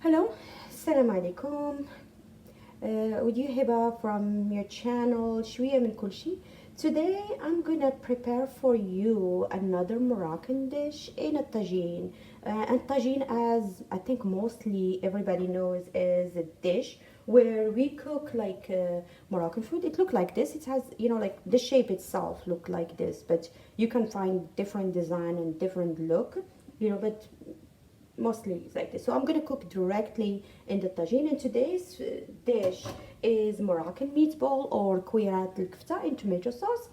Hello, Assalamu alaikum. With you Hiba from your channel shwiya.kolshi. Today I'm gonna prepare for you another Moroccan dish in a tagine. And tagine, as I think mostly everybody knows, is a dish where we cook like Moroccan food. It look like this. It has, like the shape itself look like this, but you can find different design and different look, but mostly it's like this. So I'm gonna cook directly in the tagine, and today's dish is Moroccan meatball or shwiya.kolshi in tomato sauce.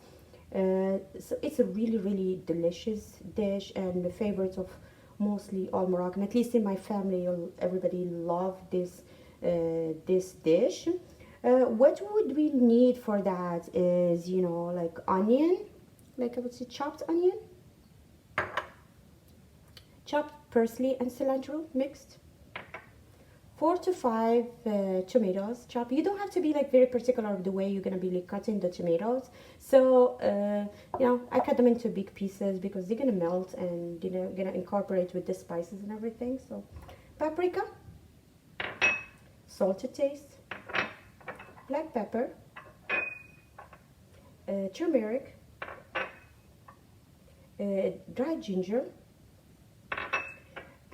So it's a really delicious dish and the favorite of mostly all Moroccan. At least in my family, everybody love this dish. What would we need for that is, like onion, like I would say chopped onion, chopped parsley and cilantro mixed, 4 to 5 tomatoes chopped. You don't have to be like very particular of the way you're gonna be like cutting the tomatoes. So I cut them into big pieces because they're gonna melt and gonna incorporate with the spices and everything. So paprika, salt to taste, black pepper, turmeric, dried ginger,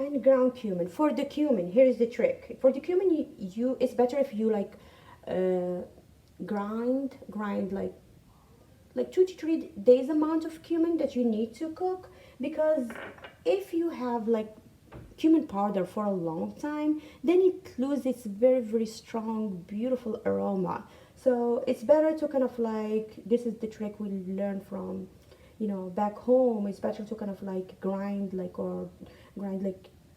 and ground cumin. For the cumin, here is the trick. For the cumin, it's better if you like grind like 2 to 3 days amount of cumin that you need to cook, because if you have like cumin powder for a long time, then it loses its very strong beautiful aroma. So it's better to kind of like, this is the trick we learned from back home. It's better to kind of like grind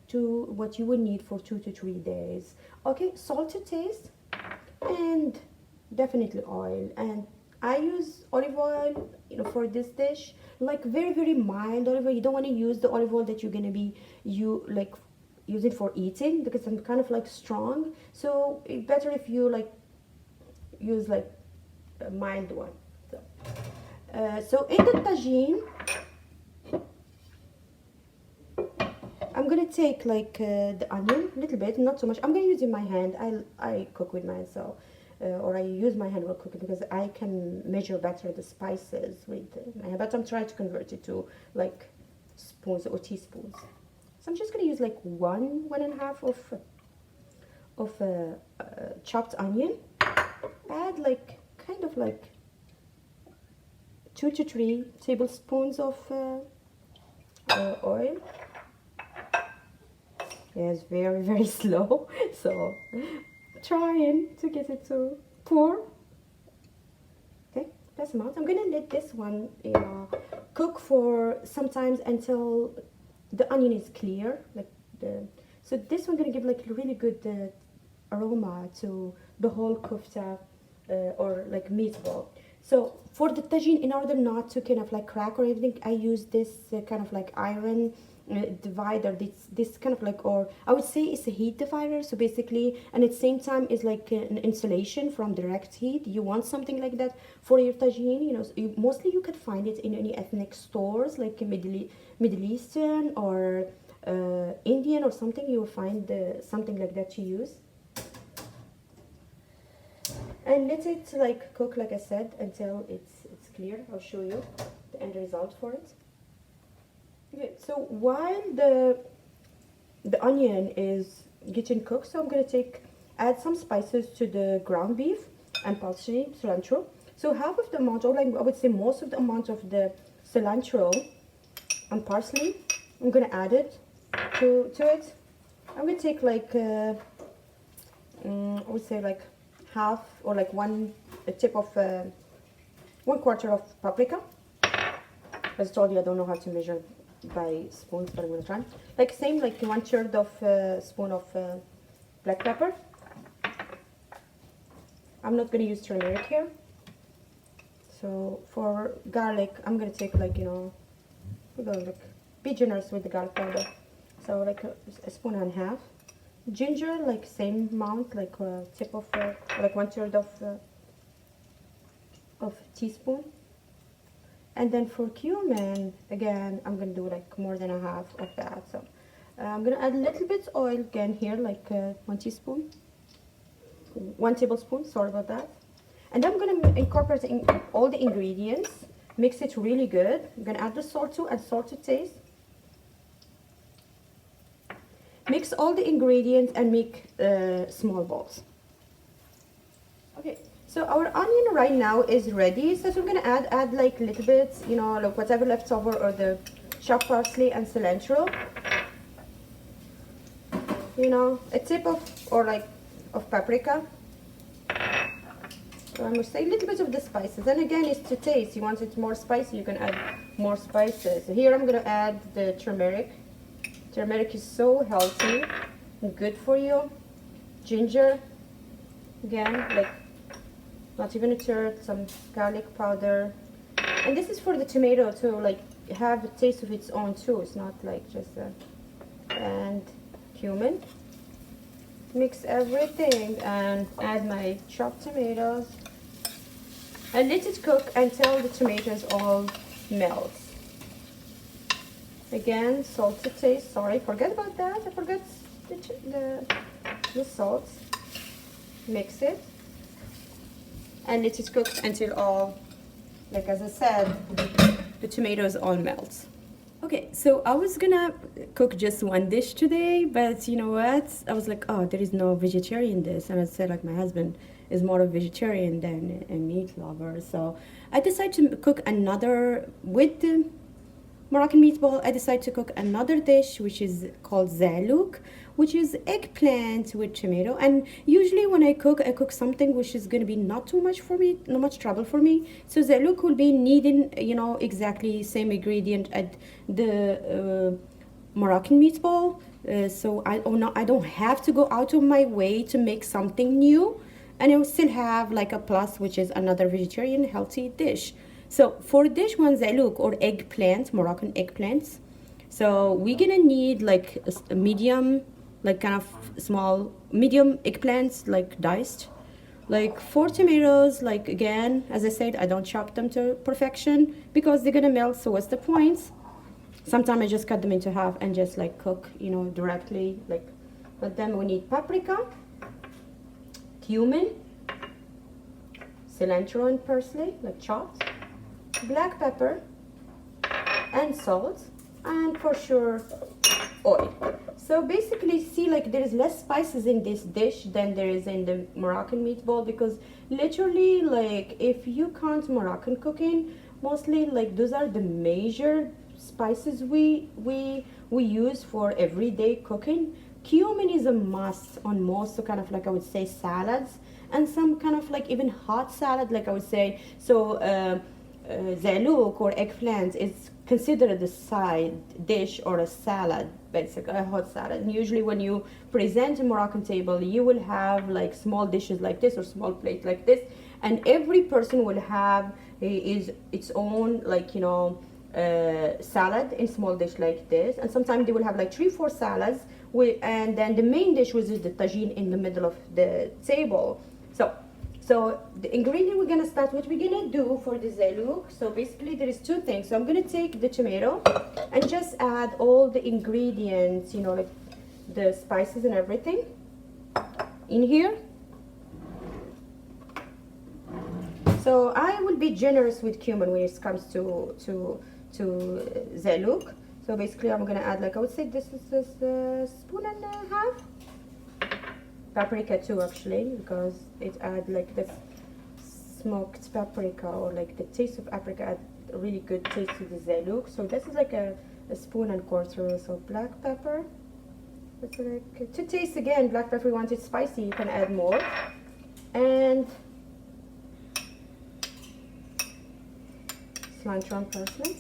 to what you would need for 2 to 3 days. Okay, salt to taste, and definitely oil. And I use olive oil for this dish, like very mild olive oil. You don't want to use the olive oil that you're gonna be use it for eating, because I'm kind of like strong. So it's better if you like use like a mild one. So in the tagine, I'm gonna take like the onion a little bit, not so much. I'm gonna use in my hand. I cook with my hand, so or I use my hand while cooking because I can measure better the spices with my hand. But I'm trying to convert it to like spoons or teaspoons. So I'm just gonna use like one and a half of chopped onion. Add like kind of like 2 to 3 tablespoons of oil. Yeah, it's very slow, so trying to get it to pour. Okay, that's amount. I'm gonna let this one cook for sometimes until the onion is clear, so this one gonna give like really good aroma to the whole kofta or like meatball. So for the tagine, in order not to kind of like crack or anything, I use this kind of like iron divider. This kind of like, or I would say it's a heat divider. So basically, and at the same time is like an insulation from direct heat. You want something like that for your tagine. So mostly you could find it in any ethnic stores, like Middle Eastern or Indian or something. You'll find something like that to use. And let it like cook, like I said, until it's clear. I'll show you the end result for it. Okay, so while the onion is getting cooked, so I'm gonna add some spices to the ground beef and parsley, cilantro. So half of the amount, or like I would say most of the amount of the cilantro and parsley, I'm gonna add it to it. I'm gonna take like I would say like half, or like a tip of 1/4 of paprika. As I told you, I don't know how to measure by spoons, but I'm gonna try. Like same, like 1/3 of spoon of black pepper. I'm not gonna use turmeric here. So for garlic, I'm gonna take like we're gonna like be generous with the garlic powder. So like a spoon and a half. Ginger, like same amount, like a tip of like 1/3 of teaspoon. And then for cumin, again, I'm gonna do like more than a half of that. So I'm gonna add a little bit oil again here, like 1 tablespoon, sorry about that. And I'm gonna incorporate all the ingredients, mix it really good. I'm gonna add the salt too, and salt to taste. Mix all the ingredients and make small balls. Okay, so our onion right now is ready. So we're gonna add like little bits, you know, like whatever left over, or the chopped parsley and cilantro. You know, a tip of, or like, of paprika. So I'm gonna say a little bit of the spices. And again, it's to taste. You want it more spicy, you can add more spices. So here I'm gonna add the turmeric. Turmeric is so healthy and good for you. Ginger, again, like not even a third. Some garlic powder, and this is for the tomato to like have a taste of its own too. It's not like just and cumin. Mix everything and add my chopped tomatoes and let it cook until the tomatoes all melt. Again, salt to taste. Sorry, forget about that. I forgot the salt. Mix it and let it cook until all, like as I said, the tomatoes all melt. Okay, so I was gonna cook just one dish today, but you know what? I was like, oh, there is no vegetarian dish, and I said like my husband is more a vegetarian than a meat lover, so I decided to cook another with the Moroccan meatball. I decided to cook another dish which is called zalouk, which is eggplant with tomato. And usually when I cook something which is going to be not too much for me, not much trouble for me. So zalouk will be needing, you know, exactly same ingredient at the Moroccan meatball. So I don't have to go out of my way to make something new, and I will still have like a plus, which is another vegetarian healthy dish. So for dish one, zalouk or eggplant, Moroccan eggplants. So we're gonna need like a medium, like kind of small, medium eggplants, like diced. Like 4 tomatoes, like again, as I said, I don't chop them to perfection because they're gonna melt, so what's the point? Sometimes I just cut them into half and just like cook, you know, directly, like. But then we need paprika, cumin, cilantro and parsley, like chopped, black pepper and salt, and for sure oil. So basically, see, like there is less spices in this dish than there is in the Moroccan meatball, because literally, like if you count Moroccan cooking, mostly like those are the major spices we use for everyday cooking. Cumin is a must on most, so kind of like I would say salads, and some kind of like even hot salad, like I would say. So zalouk or eggplant is considered a side dish or a salad, basically a hot salad. And usually when you present a Moroccan table, you will have like small dishes like this or small plate like this, and every person will have its own, like, you know, salad in small dish like this. And sometimes they will have like 3-4 salads and then the main dish, which is the tajine, in the middle of the table. So the ingredient we're gonna start, what we're gonna do for the zalouk. So basically there is 2 things. So I'm gonna take the tomato and just add all the ingredients, you know, like the spices and everything in here. So I will be generous with cumin when it comes to zalouk. So basically I'm gonna add, like I would say this is a spoon and a half. Paprika too, actually, because it adds like this smoked paprika, or like the taste of paprika add a really good taste to the zalouk. So this is like a spoon and quarter. So black pepper, it's like to taste. Again, black pepper, you want it spicy, you can add more. And cilantro and parsley.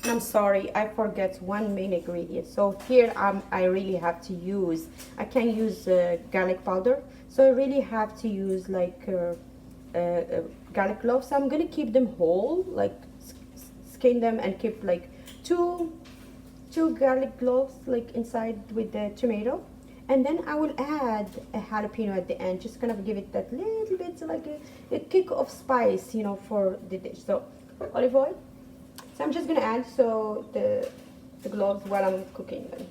I'm sorry, I forget one main ingredient. So here I really have to use, I can't use garlic powder, so I really have to use like garlic cloves. So I'm gonna keep them whole, like skin them and keep like two garlic cloves like inside with the tomato. And then I will add a jalapeno at the end, just kind of give it that little bit, like a kick of spice, you know, for the dish. So olive oil, So I'm just gonna add the gloves while I'm cooking them.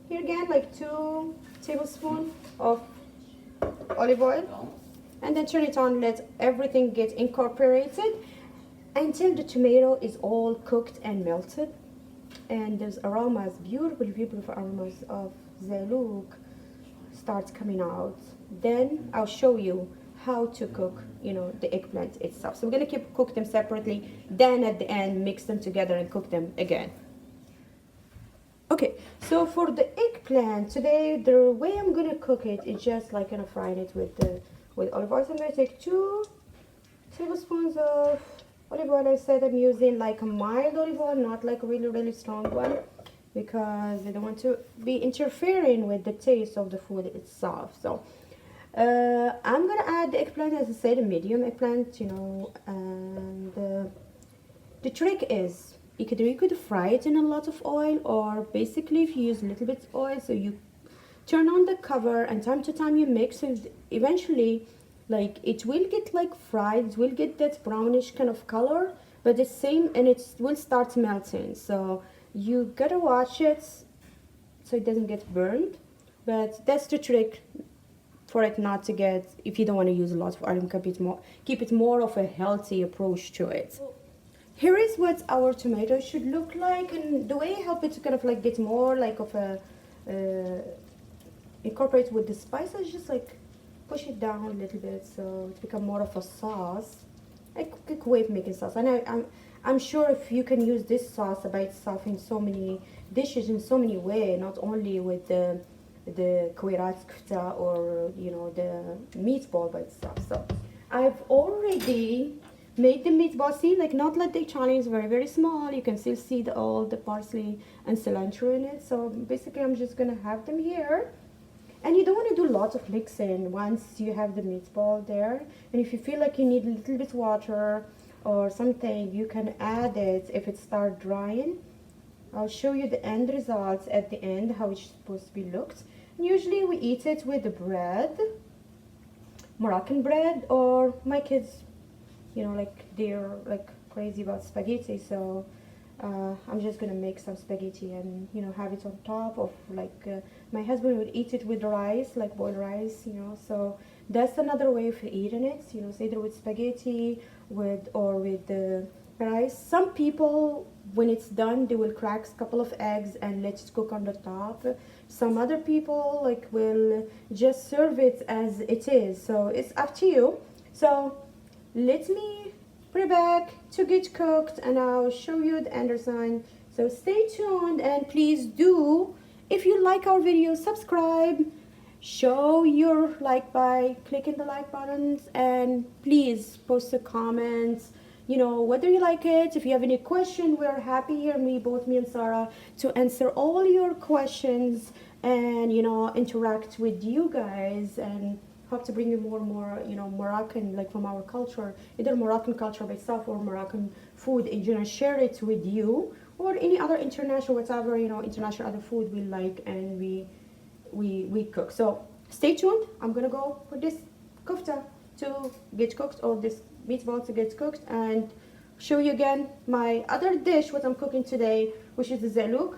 Here again, like 2 tablespoons of olive oil, and then turn it on. Let everything get incorporated until the tomato is all cooked and melted, and there's aromas, beautiful aromas of zalouk starts coming out. Then I'll show you how to cook, the eggplant itself. So we're gonna cook them separately, then at the end mix them together and cook them again. Okay, so for the eggplant today, the way I'm gonna cook it is just like frying it with olive oil. So I'm gonna take 2 tablespoons of olive oil. I said I'm using like a mild olive oil, not like a really strong one, because I don't want to be interfering with the taste of the food itself. So I'm gonna add the eggplant, as I said, a medium eggplant, and the trick is you could fry it in a lot of oil, or basically if you use a little bit of oil, so you turn on the cover and time to time you mix it. Eventually, like, it will get like fried, it will get that brownish kind of color, but the same, and it will start melting. So you gotta watch it so it doesn't get burned, but that's the trick for it not to get, if you don't want to use a lot of oil, keep it more of a healthy approach to it. Here is what our tomato should look like, and the way I help it to kind of like get more like of a incorporate with the spices, just like push it down a little bit so it become more of a sauce, a quick way of making sauce. And I'm sure if you can use this sauce by itself in so many dishes in so many ways, not only with the kuirat kfta or the meatball by itself. So I've already made the meatball. See, like, not like the Italian is very small. You can still see all the parsley and cilantro in it. So basically I'm just gonna have them here. And you don't want to do lots of mixing once you have the meatball there. And if you feel like you need a little bit water or something, you can add it if it starts drying. I'll show you the end results at the end, how it's supposed to be looked. And usually we eat it with the bread, Moroccan bread, or my kids, like, they're like crazy about spaghetti, so I'm just gonna make some spaghetti and have it on top of, like, my husband would eat it with rice, like boiled rice, so that's another way of eating it, either with spaghetti or with the rice. Some people, when it's done, they will crack a couple of eggs and let it cook on the top. Some other people like will just serve it as it is, so it's up to you. So let me put it back to get cooked and I'll show you the end result. So stay tuned, and please do, if you like our video, subscribe, show your like by clicking the like buttons, and please post a comment, whether you like it. If you have any question, we're happy here, me and Sarah, to answer all your questions and interact with you guys, and hope to bring you more and more Moroccan, like, from our culture, either Moroccan culture by itself or Moroccan food in general, share it with you, or any other international, whatever, international other food we like and we cook. So stay tuned. I'm gonna go for this kofta to get cooked, or this meatball to get cooked, and show you again my other dish, what I'm cooking today, which is the zalouk,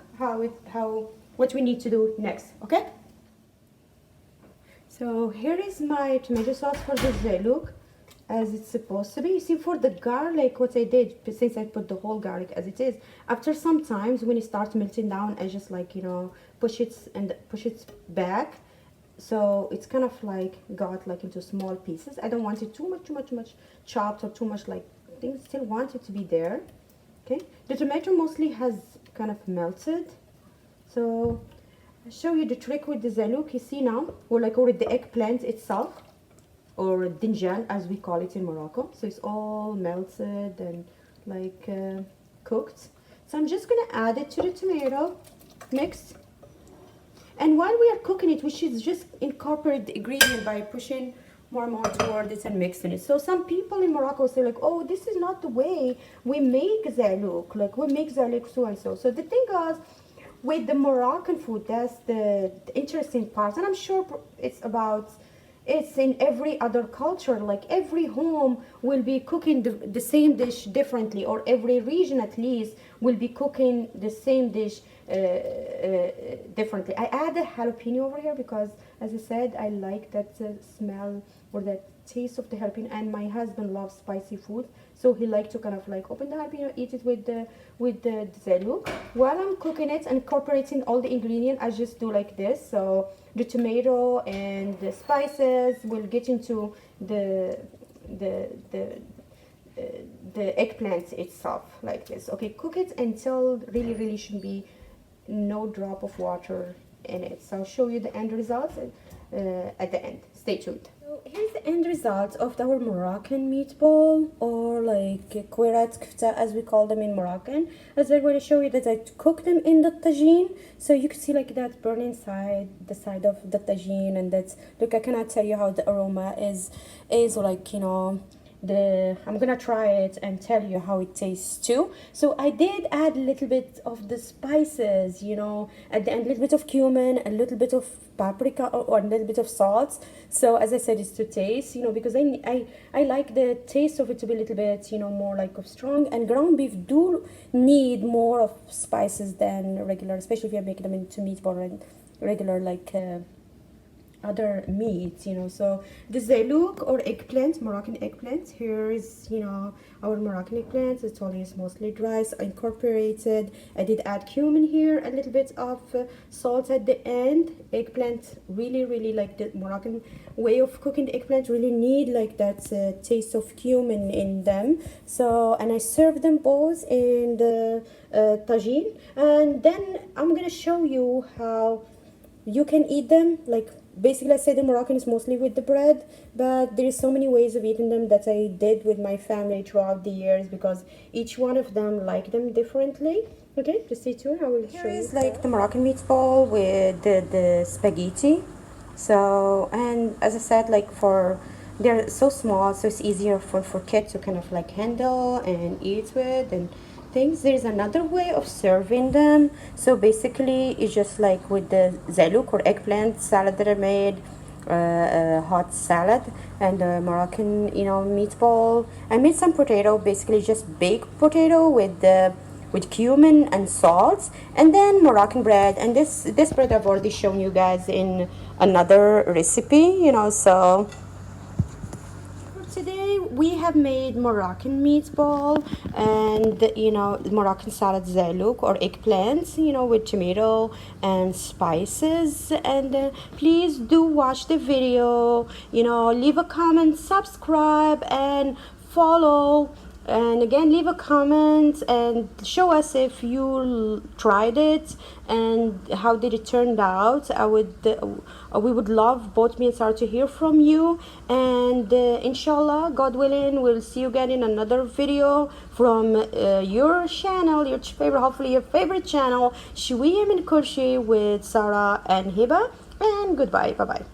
what we need to do next. Okay, so here is my tomato sauce for the zalouk as it's supposed to be. You see, for the garlic, what I did, since I put the whole garlic as it is, after some times when it starts melting down, I just, like, push it back, so it's kind of like got like into small pieces. I don't want it too much chopped, or too much like things. Still want it to be there. Okay, the tomato mostly has kind of melted, so I'll show you the trick with the zalouk. You see now, or with the eggplant itself, or dinjan as we call it in Morocco. So it's all melted and like cooked. So I'm just gonna add it to the tomato mix. And while we are cooking it, we should just incorporate the ingredient by pushing more and more toward it and mixing it. So some people in Morocco say, like, oh, this is not the way we make zalouk. Like, we make zalouk so and so. So the thing is, with the Moroccan food, that's the interesting part. And I'm sure it's about it's in every other culture. Like every home will be cooking the same dish differently, or every region at least will be cooking the same dish differently. I add a jalapeno over here because, as I said, I like that smell or that taste of the jalapeno, and my husband loves spicy food, so he likes to kind of like open the jalapeno, eat it with the zaluk. While I'm cooking it and incorporating all the ingredients, I just do like this. So the tomato and the spices will get into the the uh, the eggplant itself like this. Okay, cook it until really should be no drop of water in it. So I'll show you the end results at the end. Stay tuned. So here's the end result of our Moroccan meatball, or like kwirat kfta as we call them in Moroccan. As I'm going to show you that I cook them in the tajine, so you can see like that burning side, the side of the tajine, and that's, look, I cannot tell you how the aroma is like, you know, I'm gonna try it and tell you how it tastes too. So I did add a little bit of the spices, you know, at the end, a little bit of cumin, a little bit of paprika, or a little bit of salt. So as I said, it's to taste, you know, because I like the taste of it to be a little bit, you know, more like of strong. And ground beef do need more of spices than regular, especially if you're making them into meatball and regular like other meats, you know. So the zalouk or eggplant, Moroccan eggplant, here is, you know, our Moroccan eggplant. It's always mostly dry, so I incorporated, I did add cumin here, a little bit of salt at the end. Eggplant, really like the Moroccan way of cooking the eggplant, really need like that taste of cumin in them. So, and I serve them both in the tajine, and then I'm gonna show you how you can eat them. Like basically, I say the Moroccan is mostly with the bread, but there is so many ways of eating them that I did with my family throughout the years, because each one of them like them differently. Okay, just stay tuned. I will show you. Here is like the Moroccan meatball with the spaghetti. So, and as I said, like they're so small, so it's easier for kids to kind of like handle and eat with and things. There's another way of serving them. So basically, it's just like with the zalouk or eggplant salad that I made, hot salad, and the Moroccan, you know, meatball. I made some potato, basically just baked potato with cumin and salt, and then Moroccan bread. And this bread I've already shown you guys in another recipe, you know. So today we have made Moroccan meatball and, you know, Moroccan salad zalouk or eggplants, you know, with tomato and spices. And please do watch the video, you know, leave a comment, subscribe, and follow. And again, leave a comment and show us if you tried it and how did it turn out. We would love, both me and Sarah, to hear from you. And inshallah, God willing, we'll see you again in another video from your channel, your favorite, hopefully your favorite channel, shwiya.kolshi with Sarah and Hiba. And goodbye, bye bye.